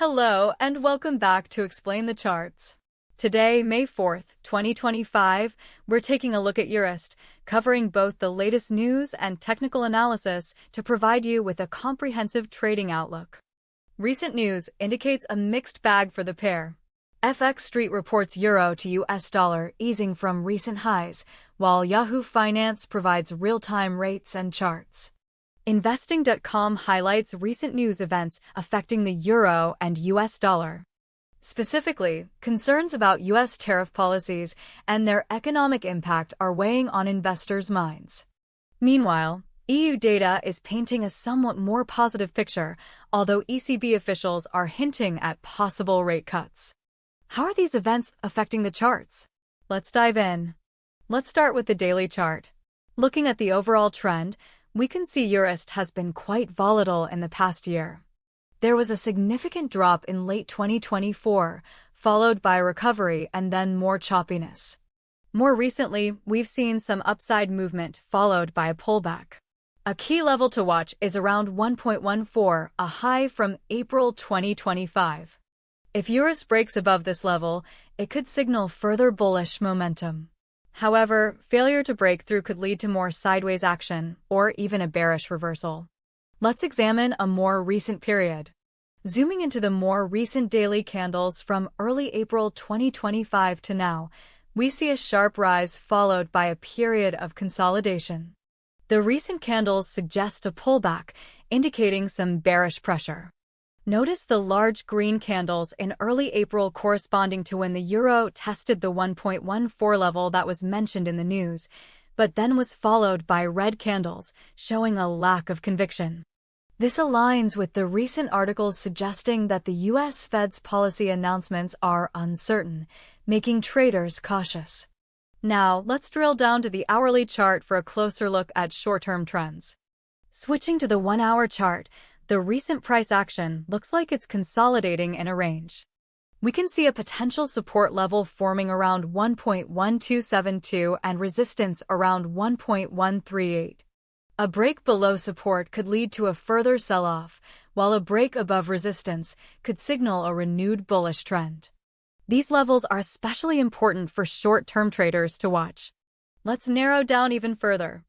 Hello and welcome back to Explain the Charts. Today, May 4th, 2025, we're taking a look at EURUSD, covering both the latest news and technical analysis to provide you with a comprehensive trading outlook. Recent news indicates a mixed bag for the pair. FX Street reports euro to US dollar easing from recent highs, while Yahoo Finance provides real-time rates and charts. Investing.com highlights recent news events affecting the euro and US dollar. Specifically, concerns about US tariff policies and their economic impact are weighing on investors' minds. Meanwhile, EU data is painting a somewhat more positive picture, although ECB officials are hinting at possible rate cuts. How are these events affecting the charts? Let's dive in. Let's start with the daily chart. Looking at the overall trend, we can see EURUSD has been quite volatile in the past year. There was a significant drop in late 2024, followed by a recovery and then more choppiness. More recently, we've seen some upside movement followed by a pullback. A key level to watch is around 1.14, a high from April 2025. If EURUSD breaks above this level, it could signal further bullish momentum. However, failure to break through could lead to more sideways action or even a bearish reversal. Let's examine a more recent period. Zooming into the more recent daily candles from early April 2025 to now, we see a sharp rise followed by a period of consolidation. The recent candles suggest a pullback, indicating some bearish pressure. Notice the large green candles in early April corresponding to when the euro tested the 1.14 level that was mentioned in the news, but then was followed by red candles, showing a lack of conviction. This aligns with the recent articles suggesting that the US Fed's policy announcements are uncertain, making traders cautious. Now, let's drill down to the hourly chart for a closer look at short-term trends. Switching to the 1-hour chart, the recent price action looks like it's consolidating in a range. We can see a potential support level forming around 1.1272 and resistance around 1.138. A break below support could lead to a further sell-off, while a break above resistance could signal a renewed bullish trend. These levels are especially important for short-term traders to watch. Let's narrow down even further.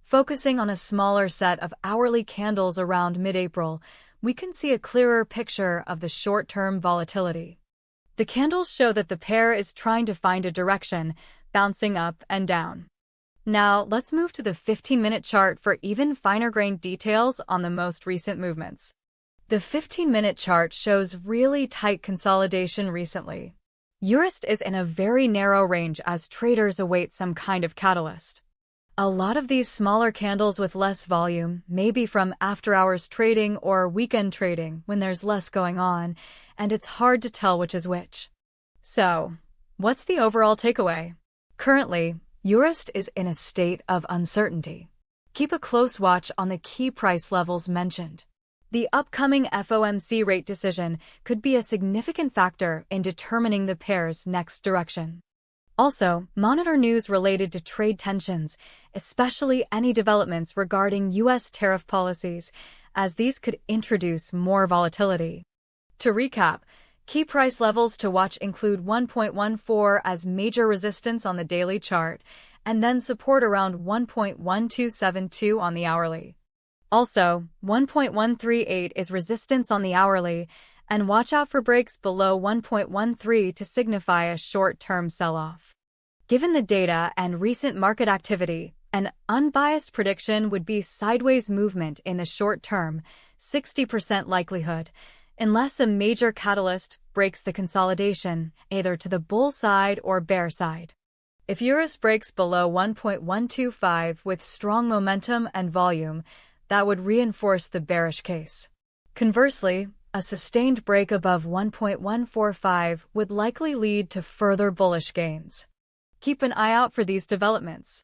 Focusing on a smaller set of hourly candles around mid-April, we can see a clearer picture of the short-term volatility. The candles show that the pair is trying to find a direction, bouncing up and down. Now, let's move to the 15-minute chart for even finer-grained details on the most recent movements. The 15-minute chart shows really tight consolidation recently. EURUSD is in a very narrow range as traders await some kind of catalyst. A lot of these smaller candles with less volume may be from after-hours trading or weekend trading when there's less going on, and it's hard to tell which is which. So, what's the overall takeaway? Currently, EURUSD is in a state of uncertainty. Keep a close watch on the key price levels mentioned. The upcoming FOMC rate decision could be a significant factor in determining the pair's next direction. Also, monitor news related to trade tensions, especially any developments regarding US tariff policies, as these could introduce more volatility. To recap, key price levels to watch include 1.14 as major resistance on the daily chart, and then support around 1.1272 on the hourly. Also, 1.138 is resistance on the hourly, and watch out for breaks below 1.13 to signify a short-term sell-off. Given the data and recent market activity, an unbiased prediction would be sideways movement in the short term, 60% likelihood, unless a major catalyst breaks the consolidation, either to the bull side or bear side. If EURUSD breaks below 1.125 with strong momentum and volume, that would reinforce the bearish case. Conversely, a sustained break above 1.145 would likely lead to further bullish gains. Keep an eye out for these developments.